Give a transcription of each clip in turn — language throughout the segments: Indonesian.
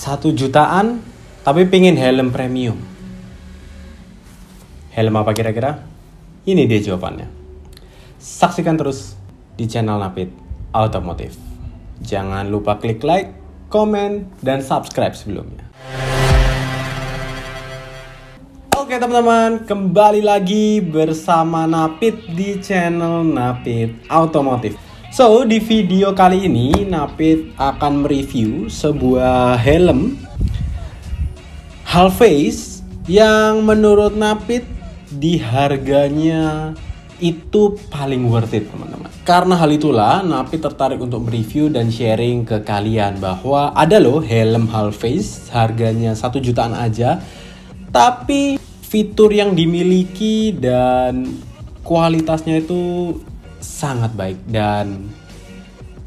1 jutaan tapi pingin helm premium. Helm apa kira-kira? Ini dia jawabannya. Saksikan terus di channel Napit Automotive. Jangan lupa klik like, komen, dan subscribe sebelumnya. Oke teman-teman, kembali lagi bersama Napit di channel Napit Automotive. So, di video kali ini Napit akan mereview sebuah helm half face yang menurut Napit di harganya itu paling worth it teman-teman. Karena hal itulah Napit tertarik untuk mereview dan sharing ke kalian bahwa ada loh helm half face harganya 1 jutaan aja, tapi fitur yang dimiliki dan kualitasnya itu sangat baik dan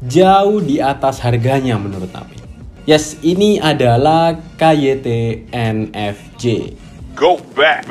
jauh di atas harganya menurut Napit. Yes, ini adalah KYT NFJ. Go back.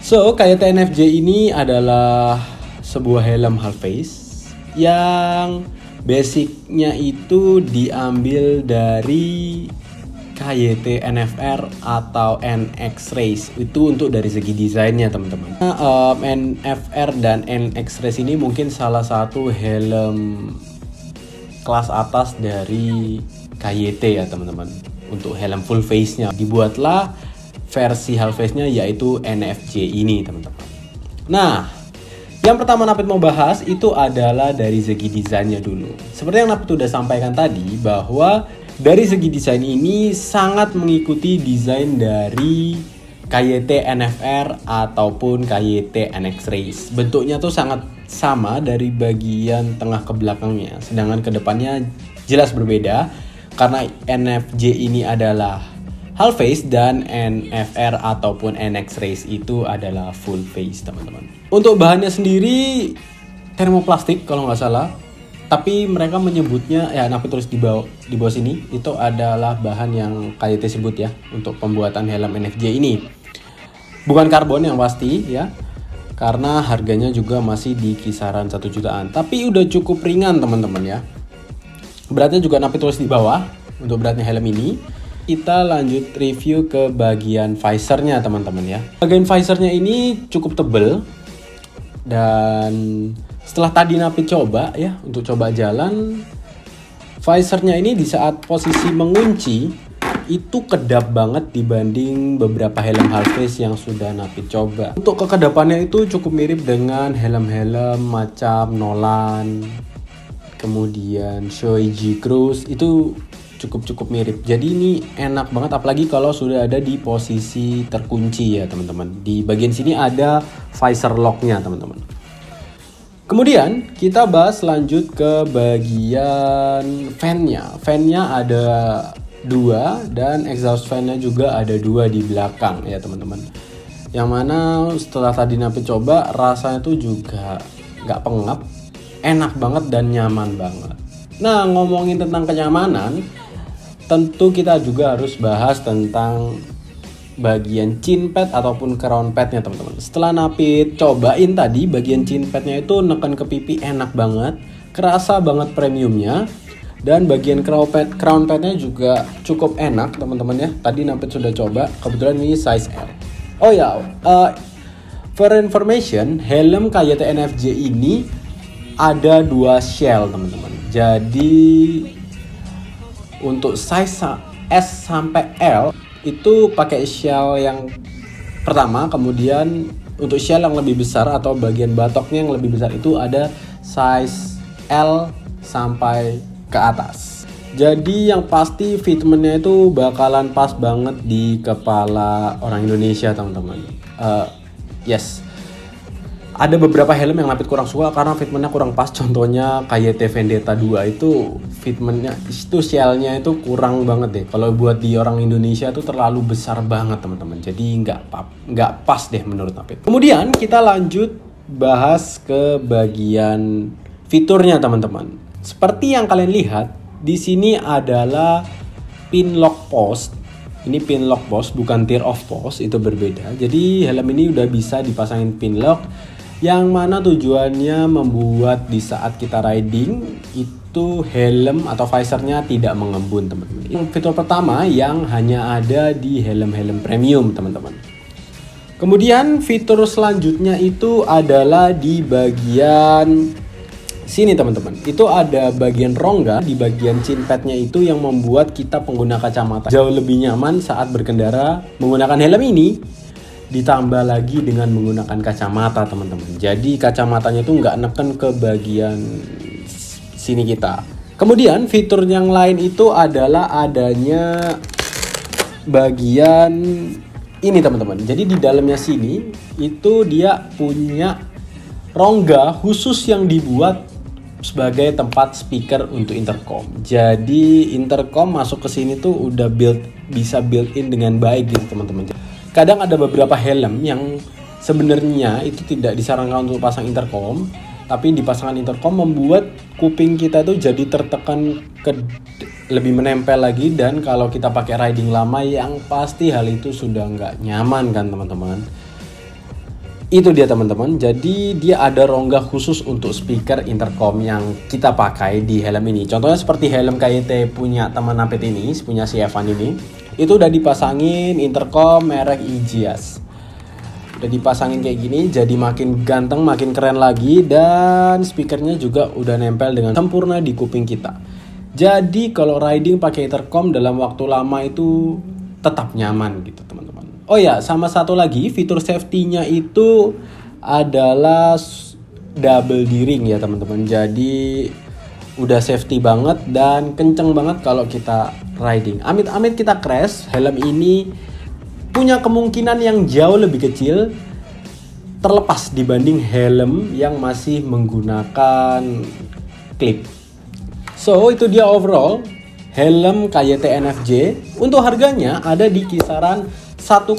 So, KYT NFJ ini adalah sebuah helm half face yang basicnya itu diambil dari KYT NFR atau NX Race. Itu untuk dari segi desainnya teman-teman. NFR dan NX Race ini mungkin salah satu helm kelas atas dari KYT ya teman-teman. Untuk helm full face-nya dibuatlah versi half face-nya yaitu NFJ ini teman-teman. Nah, yang pertama Napit mau bahas itu adalah dari segi desainnya dulu. Seperti yang Napit udah sampaikan tadi bahwa dari segi desain ini sangat mengikuti desain dari KYT NFR ataupun KYT NX Race. Bentuknya tuh sangat sama dari bagian tengah ke belakangnya, sedangkan ke depannya jelas berbeda karena NFJ ini adalah half face dan NFR ataupun NX Race itu adalah full face teman-teman. Untuk bahannya sendiri termoplastik kalau nggak salah, tapi mereka menyebutnya ya Napit tulis di bawah sini itu adalah bahan yang KYT sebut ya untuk pembuatan helm NFJ ini. Bukan karbon yang pasti ya, karena harganya juga masih di kisaran 1 jutaan, tapi udah cukup ringan teman-teman ya. Beratnya juga Napit tulis di bawah untuk beratnya helm ini. Kita lanjut review ke bagian visornya teman-teman ya. Bagian visornya ini cukup tebel dan setelah tadi Napit coba ya untuk coba jalan, visornya ini di saat posisi mengunci itu kedap banget dibanding beberapa helm half face yang sudah Napit coba. Untuk kekedapannya itu cukup mirip dengan helm-helm macam Nolan, kemudian Shoei Cruise itu cukup mirip. Jadi ini enak banget apalagi kalau sudah ada di posisi terkunci ya teman-teman. Di bagian sini ada visor locknya teman-teman. Kemudian kita bahas lanjut ke bagian fan-nya. Fan-nya ada 2 dan exhaust fan-nya juga ada 2 di belakang ya teman-teman. Yang mana setelah tadi Napit coba rasanya tuh juga nggak pengap, enak banget dan nyaman banget. Nah, ngomongin tentang kenyamanan, tentu kita juga harus bahas tentang bagian chin pad ataupun crown padnya teman-teman. Setelah Napit cobain tadi bagian chin padnya itu neken ke pipi enak banget, kerasa banget premiumnya, dan bagian crown padnya juga cukup enak teman-teman ya. Tadi Napit sudah coba, kebetulan ini size L. Oh ya, for information, helm KYT NFJ ini ada 2 shell teman-teman. Jadi untuk size S sampai L itu pakai shell yang pertama, kemudian untuk shell yang lebih besar atau bagian batoknya yang lebih besar itu ada size L sampai ke atas. Jadi yang pasti fitmentnya itu bakalan pas banget di kepala orang Indonesia teman-teman. Yes, ada beberapa helm yang Napit kurang suka karena fitmentnya kurang pas. Contohnya KYT Vendetta 2 itu fitmentnya itu shellnya itu kurang banget deh. Kalau buat di orang Indonesia itu terlalu besar banget teman-teman. Jadi nggak pas deh menurut Napit. Kemudian kita lanjut bahas ke bagian fiturnya teman-teman. Seperti yang kalian lihat di sini adalah pin lock post. Ini pin lock post bukan tear off post, itu berbeda. Jadi helm ini udah bisa dipasangin pin lock yang mana tujuannya membuat di saat kita riding itu helm atau visornya tidak mengembun teman-teman. Yang fitur pertama yang hanya ada di helm-helm premium teman-teman. Kemudian fitur selanjutnya itu adalah di bagian sini teman-teman. Itu ada bagian rongga di bagian chin padnya itu yang membuat kita pengguna kacamata jauh lebih nyaman saat berkendara menggunakan helm ini. Ditambah lagi dengan menggunakan kacamata teman-teman. Jadi kacamatanya itu nggak neken ke bagian sini kita. Kemudian fitur yang lain itu adalah adanya bagian ini teman-teman. Jadi di dalamnya sini itu dia punya rongga khusus yang dibuat sebagai tempat speaker untuk intercom. Jadi intercom masuk ke sini tuh udah bisa built-in dengan baik gitu teman-teman. Kadang ada beberapa helm yang sebenarnya itu tidak disarankan untuk pasang intercom, tapi dipasangkan intercom membuat kuping kita tuh jadi tertekan lebih menempel lagi, dan kalau kita pakai riding lama yang pasti hal itu sudah nggak nyaman kan teman-teman. Itu dia teman-teman, jadi dia ada rongga khusus untuk speaker intercom yang kita pakai di helm ini. Contohnya seperti helm KYT punya teman Napit ini, punya si Evan ini. Itu udah dipasangin intercom merek EGS. Udah dipasangin kayak gini, jadi makin ganteng, makin keren lagi. Dan speakernya juga udah nempel dengan sempurna di kuping kita. Jadi kalau riding pakai intercom dalam waktu lama itu tetap nyaman gitu teman-teman. Oh ya, sama satu lagi fitur safety-nya itu adalah double D-ring ya teman-teman. Jadi udah safety banget dan kenceng banget kalau kita riding. Amit-amit kita crash, helm ini punya kemungkinan yang jauh lebih kecil terlepas dibanding helm yang masih menggunakan clip. So itu dia overall helm KYT NFJ. Untuk harganya ada di kisaran 1,2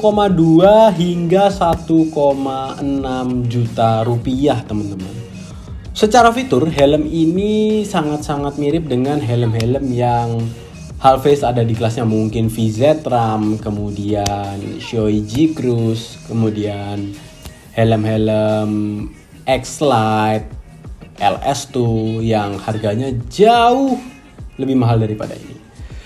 hingga 1,6 juta rupiah teman-teman. Secara fitur helm ini sangat-sangat mirip dengan helm-helm yang half face ada di kelasnya, mungkin VZ Ram, kemudian Shoei Cruise, kemudian helm-helm X-Lite, LS2 yang harganya jauh lebih mahal daripada ini.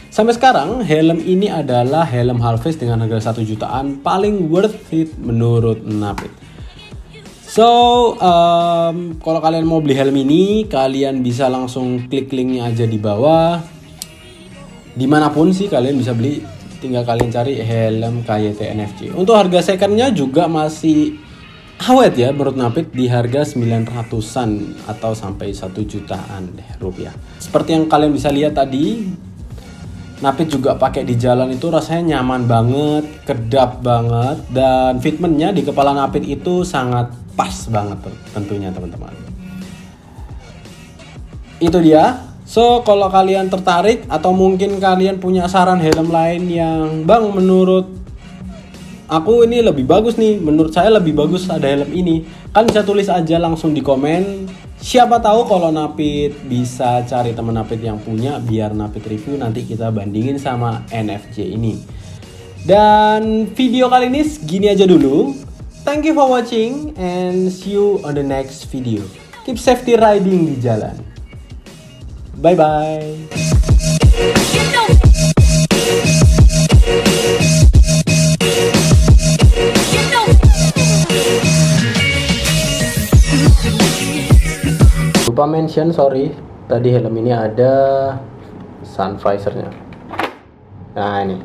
Sampai sekarang helm ini adalah helm half face dengan harga 1 jutaan paling worth it menurut Napit. So kalau kalian mau beli helm ini, kalian bisa langsung klik linknya aja di bawah. Dimanapun sih kalian bisa beli, tinggal kalian cari helm KYT NFJ. Untuk harga secondnya juga masih awet ya menurut Napit, di harga 900-an atau sampai 1 jutaan deh rupiah. Seperti yang kalian bisa lihat tadi, Napit juga pakai di jalan itu rasanya nyaman banget, kedap banget, dan fitmentnya di kepala Napit itu sangat pas banget tentunya teman-teman. Itu dia. So kalau kalian tertarik atau mungkin kalian punya saran helm lain yang bang menurut aku ini lebih bagus nih, menurut saya lebih bagus ada helm ini, kan bisa tulis aja langsung di komen. Siapa tahu kalau Napit bisa cari teman Napit yang punya, biar Napit review, nanti kita bandingin sama NFJ ini. Dan video kali ini segini aja dulu. Thank you for watching and see you on the next video. Keep safety riding di jalan. Bye bye. Lupa mention, sorry, tadi helm ini ada sun visornya. Nah ini.